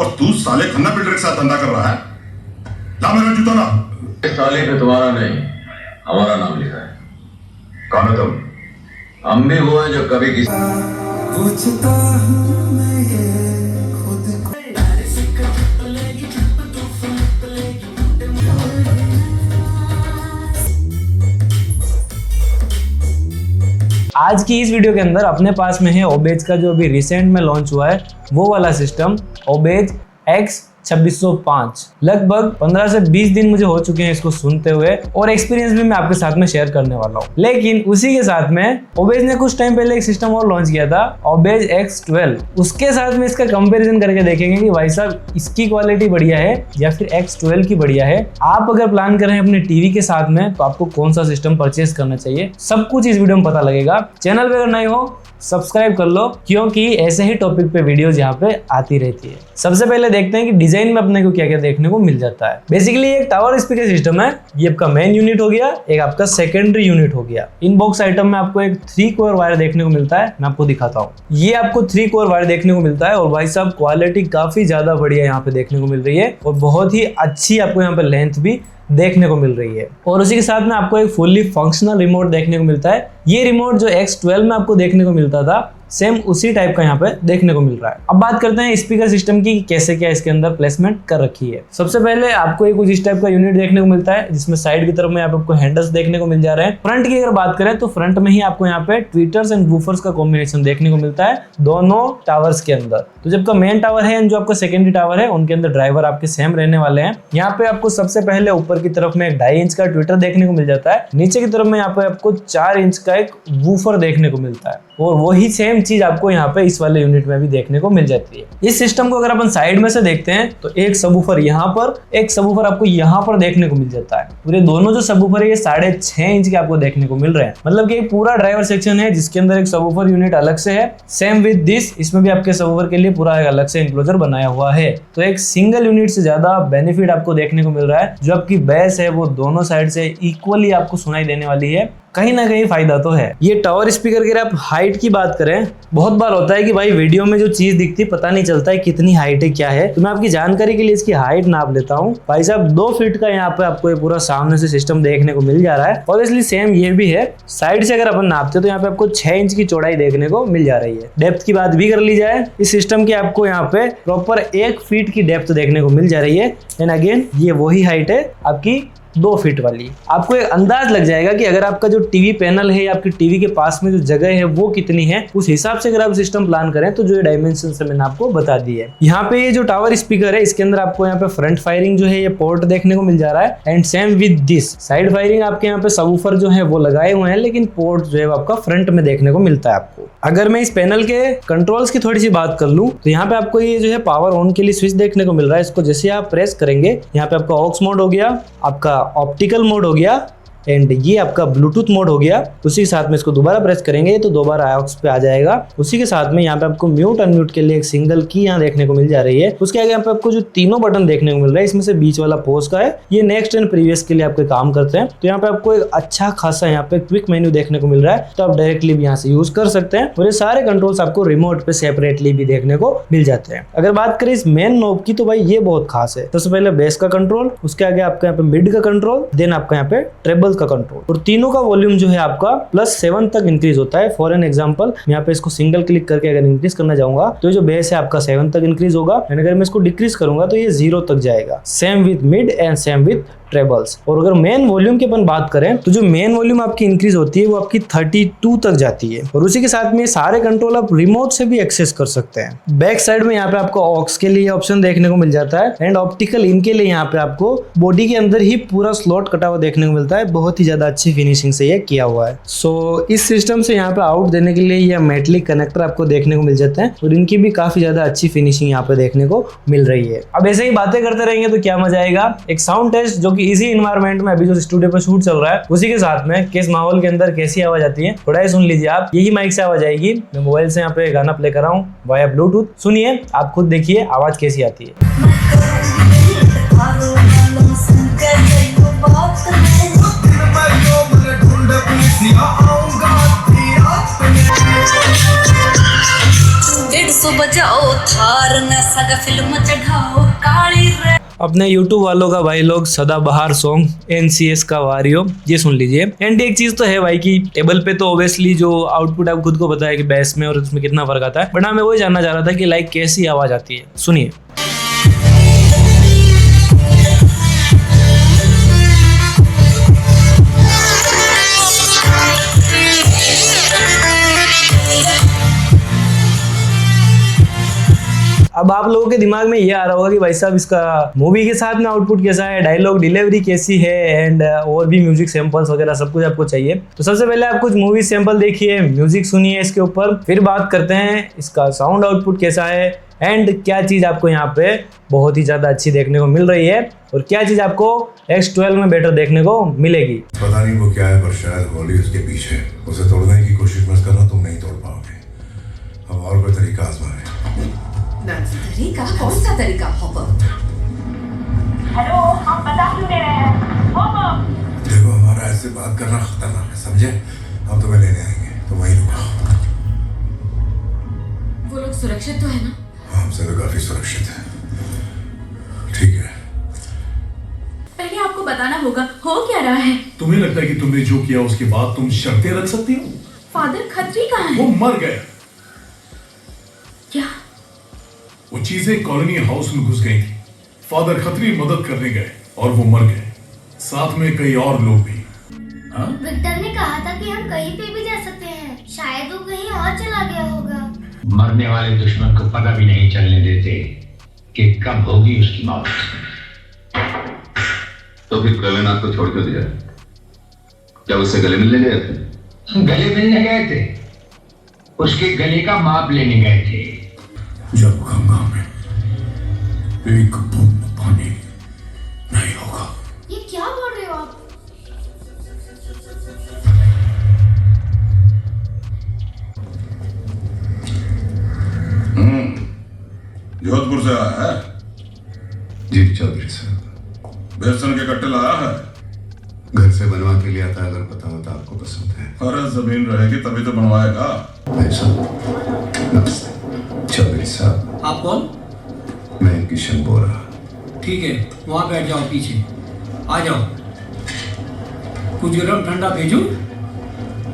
इस साले पे तुम्हारा नहीं हमारा नाम लिखा है। कौन हो तुम? हम भी वो है जो कभी किसी पूछता हूँ मैं ये खुद को। आज की इस वीडियो के अंदर अपने पास में है ओबेज का जो अभी रिसेंट में लॉन्च हुआ है वो वाला सिस्टम ओबेज X 2605। लगभग 15 से 20 दिन मुझे हो चुके हैं इसको सुनते हुए और एक्सपीरियंस भी मैं आपके साथ में शेयर करने वाला हूँ। लेकिन उसी के साथ में ओबेज ने कुछ टाइम पहले एक सिस्टम और लॉन्च किया था ओबेज X12। उसके साथ में इसका कंपैरिजन करके देखेंगे कि भाई साहब इसकी क्वालिटी बढ़िया है या फिर X12 की बढ़िया है। आप अगर प्लान कर रहे हैं अपने टीवी के साथ में तो आपको कौन सा सिस्टम परचेज करना चाहिए, सब कुछ इस वीडियो में पता लगेगा। चैनल पे अगर नए हो सब्सक्राइब कर लो क्योंकि ऐसे ही टॉपिक पे वीडियोस यहाँ पे आती रहती है। सबसे पहले देखते हैं कि डिजाइन में अपने को क्या क्या देखने को मिल जाता है। बेसिकली एक टावर स्पीकर सिस्टम है। ये आपका मेन यूनिट हो गया, एक आपका सेकेंडरी यूनिट हो गया। इन बॉक्स आइटम में आपको एक 3 कोर वायर देखने को मिलता है। मैं आपको दिखाता हूँ। ये आपको 3 कोर वायर देखने को मिलता है और भाई साहब क्वालिटी काफी ज्यादा बढ़िया यहाँ पे देखने को मिल रही है और बहुत ही अच्छी आपको यहाँ पे लेंथ भी देखने को मिल रही है। और उसी के साथ में आपको एक फुल्ली फंक्शनल रिमोट देखने को मिलता है। ये रिमोट जो X12 में आपको देखने को मिलता था सेम उसी टाइप का यहाँ पे देखने को मिल रहा है। अब बात करते हैं स्पीकर सिस्टम की, कैसे क्या इसके अंदर प्लेसमेंट कर रखी है। सबसे पहले आपको एक कुछ इस टाइप का यूनिट देखने को मिलता है जिसमें साइड की तरफ में आपको हैंडल्स देखने को मिल जा रहे हैं। फ्रंट की अगर बात करें तो फ्रंट में ही आपको यहाँ पे ट्विटर्स एंड वूफर्स का कॉम्बिनेशन देखने को मिलता है दोनों टावर्स के अंदर। तो जब का मेन टावर है जो आपका सेकेंडरी टावर है उनके अंदर ड्राइवर आपके सेम रहने वाले हैं। यहाँ पे आपको सबसे पहले ऊपर की तरफ में एक 2.5 इंच का ट्विटर देखने को मिल जाता है। नीचे की तरफ में यहाँ पे आपको 4 इंच का एक वूफर देखने को मिलता है और वही सेम चीज आपको यहाँ पे इस वाले यूनिट में भी देखने को मिल जाती है। इस सिस्टम को अगर अपन साइड में से देखते हैं तो एक सबवूफर यहाँ पर, एक सबवूफर आपको यहाँ पर देखने को मिल जाता है। पूरे दोनों जो सबवूफर है ये 6.5 इंच के आपको देखने को मिल रहे हैं। मतलब कि एक पूरा ड्राइवर सेक्शन है जिसके अंदर एक सबवूफर यूनिट अलग से है। सेम विद दिस, इसमें भी आपके सबवूफर के लिए पूरा एक अलग से एनक्लोजर बनाया हुआ है। तो एक सिंगल यूनिट से ज्यादा बेनिफिट आपको देखने को मिल रहा है। जो आपकी बेस है वो दोनों साइड से इक्वली आपको सुनाई देने वाली है। कहीं ना कहीं फायदा तो है। ये टावर स्पीकर की आप हाइट की बात करें, बहुत बार होता है कि भाई वीडियो में जो चीज दिखती पता नहीं चलता है कितनी हाइट है क्या है। तो मैं आपकी जानकारी के लिए इसकी हाइट नाप लेता हूँ। भाई साहब 2 फीट का यहाँ पे आपको ये पूरा सामने से सिस्टम देखने को मिल जा रहा है और इसलिए सेम ये भी है। साइड से अगर अपन नापते तो यहाँ पे आपको 6 इंच की चौड़ाई देखने को मिल जा रही है। डेप्थ की बात भी कर ली जाए इस सिस्टम की आपको यहाँ पे प्रॉपर 1 फीट की डेप्थ देखने को मिल जा रही है। एंड अगेन ये वही हाइट है आपकी 2 फीट वाली। आपको एक अंदाज लग जाएगा कि अगर आपका जो टीवी पैनल है या आपकी टीवी के पास में जो जगह है वो कितनी है, उस हिसाब से अगर आप सिस्टम प्लान करें तो जो ये डायमेंशन से मैंने आपको बता दी है। यहाँ पे ये जो टावर स्पीकर है इसके अंदर आपको यहाँ पे फ्रंट फायरिंग जो है ये पोर्ट देखने को मिल जा रहा है। And same with this side firing आपके यहाँ पे सबवूफर जो है वो लगाए हुए हैं लेकिन पोर्ट जो है आपका फ्रंट में देखने को मिलता है आपको। अगर मैं इस पैनल के कंट्रोल्स की थोड़ी सी बात कर लूं तो यहाँ पे आपको ये जो है पावर ऑन के लिए स्विच देखने को मिल रहा है। इसको जैसे आप प्रेस करेंगे यहाँ पे आपका ऑक्स मोड हो गया, आपका ऑप्टिकल मोड हो गया एंड ये आपका ब्लूटूथ मोड हो गया। उसी के साथ में इसको दोबारा प्रेस करेंगे तो दोबारा ऑक्स पे आ जाएगा। उसी के साथ में यहाँ पे आपको म्यूट अनम्यूट के लिए एक सिंगल की यहाँ देखने को मिल जा रही है। उसके आगे यहाँ पे आपको जो तीनों बटन देखने को मिल रहा है इसमें से बीच वाला पॉज का है, ये नेक्स्ट एंड प्रीवियस के लिए आपके काम करते हैं। तो यहाँ पे आपको एक अच्छा खासा यहाँ पे क्विक मेन्यू देखने को मिल रहा है तो आप डायरेक्टली भी यहाँ से यूज कर सकते हैं और ये सारे कंट्रोल्स आपको रिमोट पे सेपरेटली भी देखने को मिल जाते हैं। अगर बात करें इस मेन नॉब की तो भाई ये बहुत खास है। सबसे पहले बेस का कंट्रोल, उसके आगे आपका यहाँ पे मिड का कंट्रोल, देन आपका यहाँ पे ट्रेबल का कंट्रोल और तीनों का वॉल्यूम जो है आपका +7 तक इंक्रीज होता है। फॉर एन एग्जांपल यहाँ पे इसको सिंगल क्लिक करके अगर इंक्रीज करना चाहूंगा तो जो बेस है आपका 7 तक इंक्रीज होगा। अगर मैं इसको डिक्रीज करूंगा तो ये 0 तक जाएगा। Same with mid and same with trebles. और अगर मेन वॉल्यूम की अपन बात करें तो जो मेन वॉल्यूम आपकी इंक्रीज होती है वो आपकी 32 तक जाती है और उसी के साथ में सारे कंट्रोल आप रिमोट से भी एक्सेस कर सकते हैं। बैक साइड में यहाँ पे आपको ऑक्स के लिए ऑप्शन देखने को मिल जाता है एंड ऑप्टिकल इन के लिए यहाँ पे आपको बॉडी के अंदर ही पूरा स्लॉट कटा हुआ देखने को मिलता है। बहुत ही ज्यादा अच्छी फिनिशिंग से ये किया हुआ है। सो इस सिस्टम से यहाँ पे आउट देने के लिए ये मेटलिक कनेक्टर आपको देखने को मिल जाते हैं और इनकी भी काफी ज्यादा अच्छी फिनिशिंग यहाँ पे देखने को मिल रही है। अब ऐसे ही बातें करते रहेंगे तो क्या मजा आएगा। एक साउंड टेस्ट जो कि इसी इन्वायरमेंट में अभी जो स्टूडियो पे शूट चल रहा है उसी के साथ में किस माहौल के अंदर कैसी आवाज आती है थोड़ा ही सुन लीजिए आप। यही माइक से आवाज आएगी। मैं मोबाइल से यहाँ पे गाना प्ले कर रहा हूँ वाया ब्लूटूथ। सुनिए, आप खुद देखिए आवाज कैसी आती है। 150 बजाओ थार न सगा फिल्म चढ़ाओ काली रे। अपने YouTube वालों का भाई लोग सदाबहार सॉन्ग NCS का वारियो, ये सुन लीजिए। एंड एक चीज तो है भाई कि टेबल पे तो ऑब्वियसली जो आउटपुट आप खुद को पता है कि बेस में और उसमें कितना फर्क आता है, बट मैं वही जानना चाह रहा था कि लाइक कैसी आवाज आती है। सुनिए। अब आप लोगों के दिमाग में ये आ रहा होगा कि भाई साहब इसका मूवी के साथ में आउटपुट कैसा है, डायलॉग डिलीवरी कैसी है, एंड और भी म्यूजिक सैंपल्स वगैरह सब कुछ आपको चाहिए। तो सबसे पहले आप कुछ मूवी सैंपल देखिए, म्यूजिक सुनिए इसके ऊपर, फिर बात करते हैं इसका साउंड आउटपुट कैसा है एंड क्या चीज आपको यहाँ पे बहुत ही ज्यादा अच्छी देखने को मिल रही है और क्या चीज आपको X12 में बेटर देखने को मिलेगी। पता नहीं वो क्या है, पर शायद होली उसके पीछे है। उसे तोड़ने की कोशिश मत करना, तुम नहीं तोड़ पाओगे। अब और कोई तरीका आजमाएं। तरीका? कौन सा तरीका? हेलो, हम बता क्यों दे रहे हैं? देखो, हमारा ऐसे बात करना खतरनाक है, समझे? हम तुम्हें लेने आएंगे, तुम वहीं रुको। वो लोग सुरक्षित तो है ना? हमसे तो काफी सुरक्षित है। ठीक है, पहले आपको बताना होगा हो क्या रहा है। तुम्हें लगता है कि तुमने जो किया उसके बाद तुम शर्तें रख सकती हो? फादर खत्री कहाँ है? वो मर गया। क्या? वो चीजें कॉलोनी हाउस में घुस गई थी। फादर खत्री मदद करने गए और वो मर गए, साथ में कई और लोग भी। विक्टर ने कहा था कि हम कहीं पे भी जा सकते हैं, शायद वो कहीं और चला गया होगा। मरने वाले दुश्मन को पता भी नहीं चलने देते कि कब होगी उसकी मौत। तो फिर प्रवीणाथ को छोड़ क्यों दिया? क्या उससे गले मिलने गए थे? गले मिलने गए थे, उसके गले का माप लेने गए थे। जब गंगा में एक बूंद पानी नहीं होगा। ये क्या बोल रहे हो आप? जोधपुर से आया है? जी चौधरी साहब। बेसन के कट्टे लाया है? घर से बनवा के लिया था, अगर पता होता आपको पसंद है। अरे जमीन रहेगी तभी तो बनवाएगा। ऐसा? नमस्ते चौधरी साहब। आप कौन? मैं किशन बोरा। ठीक है, वहाँ बैठ जाओ, पीछे आ जाओ। कुछ गर्म ठंडा भेजूं?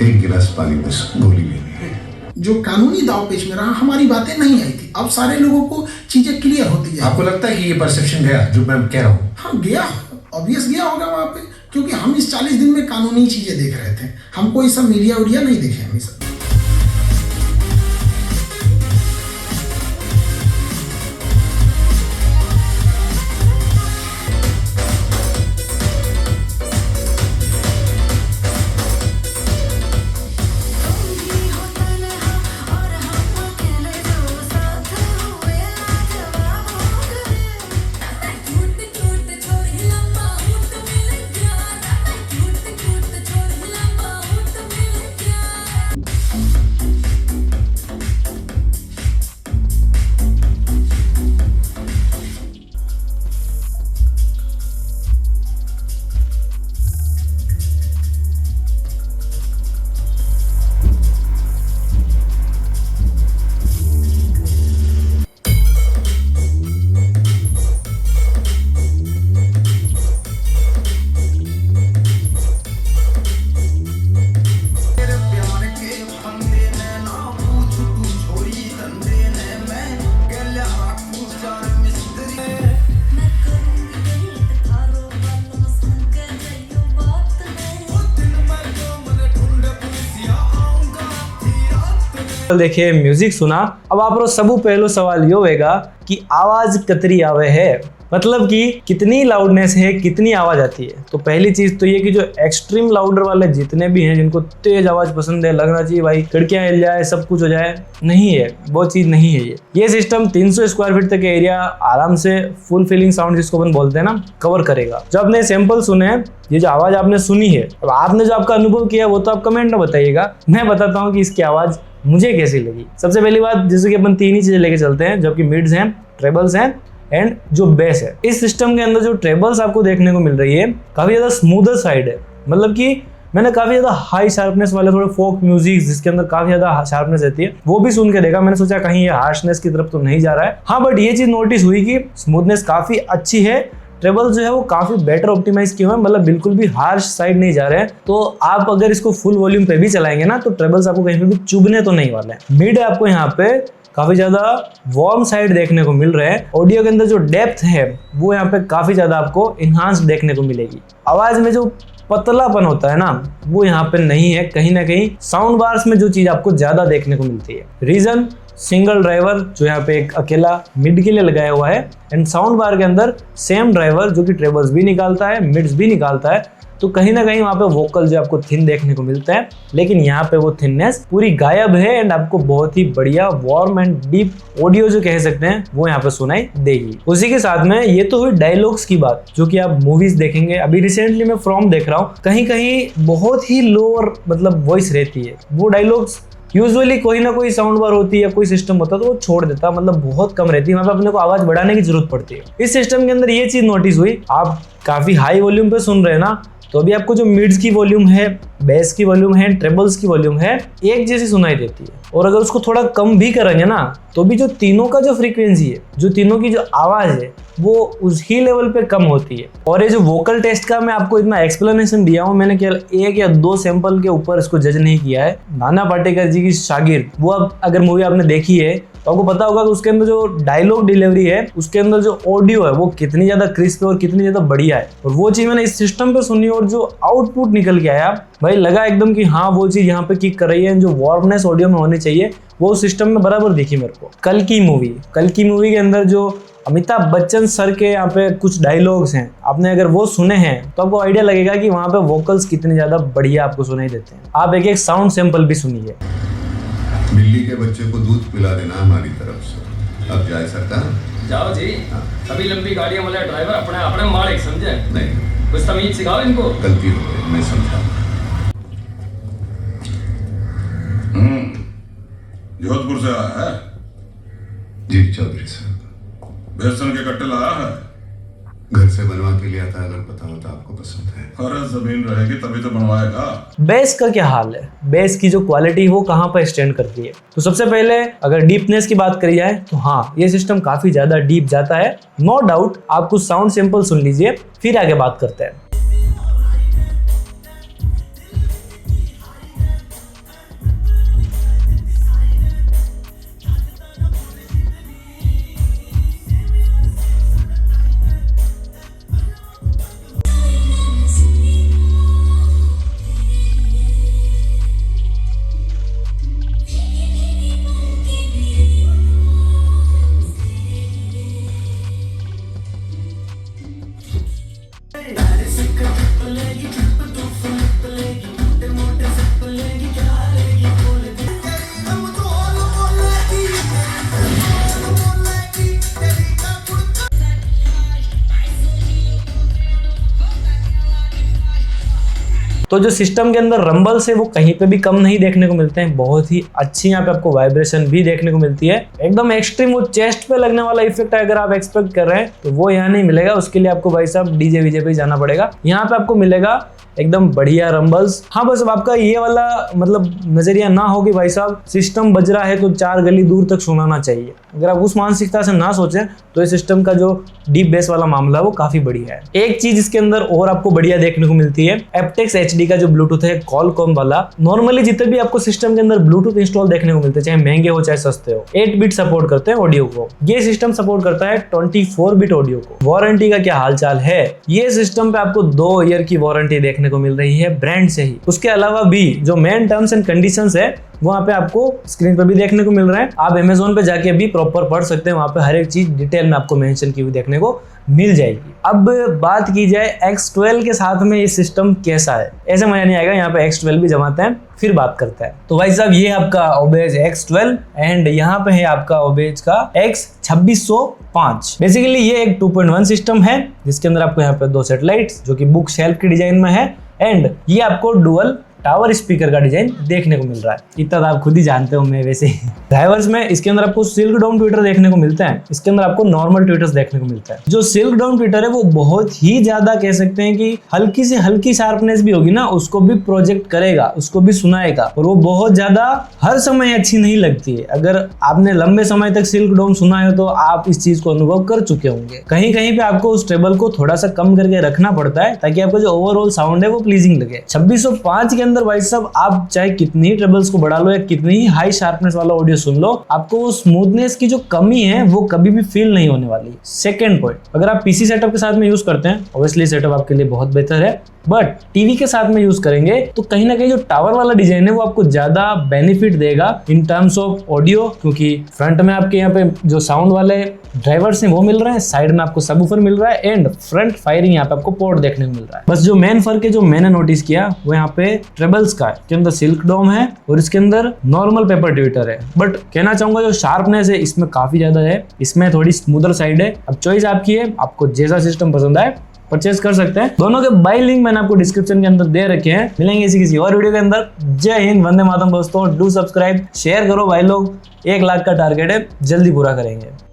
एक गिलास पानी बस, गोली लेनी है। जो कानूनी दाव पेच में रहा, हमारी बातें नहीं आई थी। अब सारे लोगों को चीजें क्लियर होती जाएगी। आपको लगता है कि ये परसेप्शन गया जो मैं कह रहा हूँ? हाँ गया, ऑब्वियस गया होगा वहाँ पे, क्योंकि हम इस 40 दिन में कानूनी चीजें देख रहे थे। हमको ये सब मीडिया उडिया नहीं देखे हम ये सब। देखिए म्यूजिक सुना। अब आप सबू पहलो सवाल यो होगा कि आवाज कतरी आवे है, मतलब कि कितनी लाउडनेस है, कितनी आवाज आती है। तो पहली चीज तो ये कि जो एक्सट्रीम लाउडर वाले जितने भी हैं, जिनको तेज आवाज पसंद है, लगना चाहिए भाई खिड़कियां हिल जाए, सब कुछ हो जाए, नहीं है, वो चीज नहीं है। ये सिस्टम 300 स्क्वायर फीट तक एरिया आराम से फुल फीलिंग साउंड जिसको अपन बोलते हैं ना, कवर करेगा। जो आपने सैंपल सुने, ये जो आवाज आपने सुनी है, अब आपने जो आपका अनुभव किया वो तो आप कमेंट में बताइएगा। मैं बताता हूँ कि इसकी आवाज मुझे कैसी लगी। सबसे पहली बात, जैसे कि अपन तीन ही चीजें लेके चलते हैं, जबकि मिड्स हैं, ट्रेबल्स हैं एंड जो बेस है। इस सिस्टम के अंदर जो ट्रेबल्स आपको देखने को मिल रही है, काफी ज्यादा स्मूदर साइड है, मतलब कि मैंने काफी ज्यादा हाई शार्पनेस वाले थोड़े फोक म्यूजिक जिसके अंदर काफी ज्यादा शार्पनेस रहती है वो भी सुन के देखा। मैंने सोचा कहीं ये हार्शनेस की तरफ तो नहीं जा रहा है। हाँ बट ये चीज नोटिस हुई कि स्मूथनेस काफी अच्छी है, ट्रेबल जो है वो काफी बेटर ऑप्टिमाइज किए हुए हैं, मतलब बिल्कुल भी हार्श साइड नहीं जा रहे हैं। तो आप अगर इसको फुल वॉल्यूम पे भी चलाएंगे ना तो ट्रेबल्स आपको कहीं पे भी चुभने तो नहीं वाले हैं। मिड आपको यहाँ पे काफी ज्यादा वार्म साइड देखने को मिल रहे हैं। ऑडियो के अंदर जो डेप्थ है वो यहाँ पे काफी ज्यादा आपको इनहांस देखने को मिलेगी। आवाज में जो पतलापन होता है ना वो यहाँ पे नहीं है, कहीं ना कहीं साउंड बार्स में जो चीज आपको ज्यादा देखने को मिलती है। रीजन सिंगल ड्राइवर जो यहाँ पे एक अकेला मिड के लिए लगाया हुआ है एंड साउंड बार के अंदर सेम ड्राइवर जो कि ट्रेबल्स भी निकालता है, मिड्स भी निकालता है। तो कहीं ना कहीं वहाँ पे वोकल जो आपको थिन देखने को मिलता है, लेकिन यहाँ पे वो थिननेस पूरी गायब है एंड आपको बहुत ही बढ़िया वार्म एंड डीप ऑडियो जो कह सकते हैं वो यहाँ पे सुनाई देगी। उसी के साथ में ये तो हुई डायलॉग्स की बात जो कि आप मूवीज देखेंगे। अभी रिसेंटली मैं फ्रॉम देख रहा हूँ, कहीं कहीं बहुत ही लोअर मतलब वॉइस रहती है। वो डायलॉग्स यूजुअली कोई ना कोई साउंड बार होती है या कोई सिस्टम होता है तो वो छोड़ देता, मतलब बहुत कम रहती है। वहाँ पे अपने को आवाज बढ़ाने की जरूरत पड़ती है। इस सिस्टम के अंदर ये चीज नोटिस हुई, आप काफी हाई वॉल्यूम पे सुन रहे हैं ना तो अभी आपको जो मिड्स की वॉल्यूम है, बेस की वॉल्यूम है, ट्रेबल्स की वॉल्यूम है एक जैसी सुनाई देती है। और अगर उसको थोड़ा कम भी करेंगे ना तो भी जो तीनों का जो फ्रीक्वेंसी है, जो तीनों की जो आवाज है वो उस ही लेवल पे कम होती है। और ये जो वोकल टेस्ट का मैं आपको इतना एक्सप्लेनेशन दिया हूँ, मैंने केवल 1 या 2 सैंपल के ऊपर इसको जज नहीं किया है। नाना पाटेकर जी की शागिर्द, वो अब अगर मूवी आपने देखी है तो आपको पता होगा कि उसके अंदर जो डायलॉग डिलीवरी है, उसके अंदर जो ऑडियो है वो कितनी ज्यादा क्रिस्प है और कितनी ज्यादा बढ़िया है। और वो चीज मैंने इस सिस्टम पे सुनी और जो आउटपुट निकल के आया भाई, लगा एकदम कि हाँ वो चीज यहाँ पे किक कर रही है। जो वार्मनेस ऑडियो में होनी चाहिए वो सिस्टम में बराबर दिखी मेरे को। कल की मूवी के अंदर जो अमिताभ बच्चन सर के यहाँ पे कुछ डायलॉग्स हैं, आपने अगर वो सुने हैं तो आपको आइडिया लगेगा कि वहाँ पे वोकल्स कितने ज्यादा बढ़िया आपको सुनाई देते हैं। आप एक एक साउंड सैंपल भी सुनिए। बिल्ली के बच्चे को दूध पिला देना हमारी तरफ से। अब जाए सरकार। जाओ जी। अभी लंबी गाड़ियों वाले ड्राइवर अपने अपने मालिक समझे नहीं, कुछ तमीज सिखाओ इनको। गलती हो गई, मैं समझा। जोधपुर से आया है जी चौधरी साहब। बेसन के कट्टे लाया है? घर से बनवा के लिया था, अगर पता होता आपको पसंद है। अरे जमीन रहेगी तभी तो बनवाएगा। बेस का क्या हाल है, बेस की जो क्वालिटी वो कहाँ पर स्टैंड करती है। तो सबसे पहले अगर डीपनेस की बात करी जाए तो हाँ ये सिस्टम काफी ज्यादा डीप जाता है, नो डाउट। आप कुछ साउंड सैंपल सुन लीजिए फिर आगे बात करते हैं। तो जो सिस्टम के अंदर रंबल्स है वो कहीं पे भी कम नहीं देखने को मिलते हैं, बहुत ही अच्छी यहाँ पे आपको वाइब्रेशन भी देखने को मिलती है। एकदम एक्सट्रीम वो चेस्ट पे लगने वाला इफेक्ट अगर आप एक्सपेक्ट कर रहे हैं तो वो यहाँ नहीं मिलेगा। उसके लिए आपको भाई साहब डीजे वीजे पे जाना पड़ेगा। यहाँ पे आपको मिलेगा एकदम बढ़िया रंबल्स। हाँ बस अब आपका ये वाला मतलब नजरिया ना हो कि भाई साहब सिस्टम बज रहा है तो 4 गली दूर तक सुनाना चाहिए। अगर आप उस मानसिकता से ना सोचें तो इस सिस्टम का जो डीप बेस वाला मामला वो काफी बढ़िया है। एक चीज इसके अंदर और आपको बढ़िया देखने को मिलती है, एप्टेक्स HD का जो ब्लूटूथ है कॉलकॉम वाला। नॉर्मली जितने भी आपको सिस्टम के अंदर ब्लूटूथ इंस्टॉल देखने को मिलते हैं, चाहे महंगे हो चाहे सस्ते हो, 8 बिट सपोर्ट करते हैं ऑडियो को। ये सिस्टम सपोर्ट करता है 24 बिट ऑडियो को। वारंटी का क्या हालचाल है, ये सिस्टम पे आपको 2 ईयर की वारंटी देखने को मिल रही है ब्रांड से ही। उसके अलावा भी जो मेन टर्म्स एंड कंडीशंस है वहाँ पे आपको स्क्रीन पर भी देखने को मिल रहा है। आप Amazon पे जाके भी प्रॉपर पढ़ सकते हैं, वहाँ पे हर एक चीज डिटेल में आपको मेंशन की हुई देखने को मिल जाएगी। अब बात की जाए X12 के साथ में ये सिस्टम कैसा है, ऐसे मजा नहीं आएगा। यहाँ पे X12 भी जमाते हैं फिर बात करते हैं। तो भाई साहब ये आपका ओबेज X12 एंड यहाँ पे है आपका ओबेज का X2605। बेसिकली ये एक 2.1 सिस्टम है जिसके अंदर आपको यहाँ पे 2 सेटेलाइट्स जो कि बुक शेल्फ के डिजाइन में है एंड ये आपको डुअल टावर स्पीकर का डिजाइन देखने को मिल रहा है। इतना आप खुद ही जानते हो मैं वैसे। ड्राइवर्स में इसके अंदर आपको सिल्क डाउन ट्विटर देखने को मिलता है, इसके अंदर आपको नॉर्मल ट्विटर्स देखने को मिलता है। जो सिल्क डाउन ट्विटर है वो बहुत ही ज्यादा कह सकते हैं कि हल्की से हल्की शार्पनेस भी होगी ना, उसको भी प्रोजेक्ट करेगा, उसको भी सुनाएगा, और वो बहुत ज्यादा हर समय अच्छी नहीं लगती है। अगर आपने लंबे समय तक सिल्क डाउन सुना है तो आप इस चीज को अनुभव कर चुके होंगे। कहीं कहीं पे आपको उस ट्रेबल को थोड़ा सा कम करके रखना पड़ता है ताकि आपका जो ओवरऑल साउंड है वो प्लीजिंग लगे। 2605 के अंदर भाई साहब आप चाहे कितनी ट्रेबल्स को बढ़ा लो या कितनी ही हाई शार्पनेस वाला ऑडियो सुन लो, आपको वो स्मूथनेस की जो कमी है वो कभी भी फील नहीं होने वाली। सेकंड पॉइंट, अगर आप पीसी सेटअप के साथ में यूज करते हैं, ऑब्वियसली सेटअप आपके लिए बहुत बेहतर है, बट टीवी के साथ में यूज करेंगे तो कहीं ना कहीं जो टावर वाला डिजाइन है वो आपको ज्यादा बेनिफिट देगा इन टर्म्स ऑफ ऑडियो, क्योंकि फ्रंट में आपके यहाँ पे जो साउंड वाले ड्राइवर्स हैं वो मिल रहे हैं, साइड में आपको सबवूफर मिल रहा है, एंड फ्रंट फायरिंग यहाँ पे आपको पोर्ट देखने को मिल रहा है। बस जो मेन फर्क है जो मैंने नोटिस किया वो यहाँ पे ट्रेबल्स का है, इसके अंदर सिल्क डोम है और इसके अंदर नॉर्मल पेपर ट्विटर है। बट कहना चाहूंगा जो शार्पनेस है इसमें काफी ज्यादा है, इसमें थोड़ी स्मूदर साइड है। अब चॉइस आपकी है, आपको जैसा सिस्टम पसंद आए परचेज कर सकते हैं। दोनों के बाय लिंक मैंने आपको डिस्क्रिप्शन के अंदर दे रखे हैं। मिलेंगे इसी किसी और वीडियो के अंदर। जय हिंद, वंदे मातरम दोस्तों। डू सब्सक्राइब, शेयर करो भाई लोग, 1 लाख का टारगेट है, जल्दी पूरा करेंगे।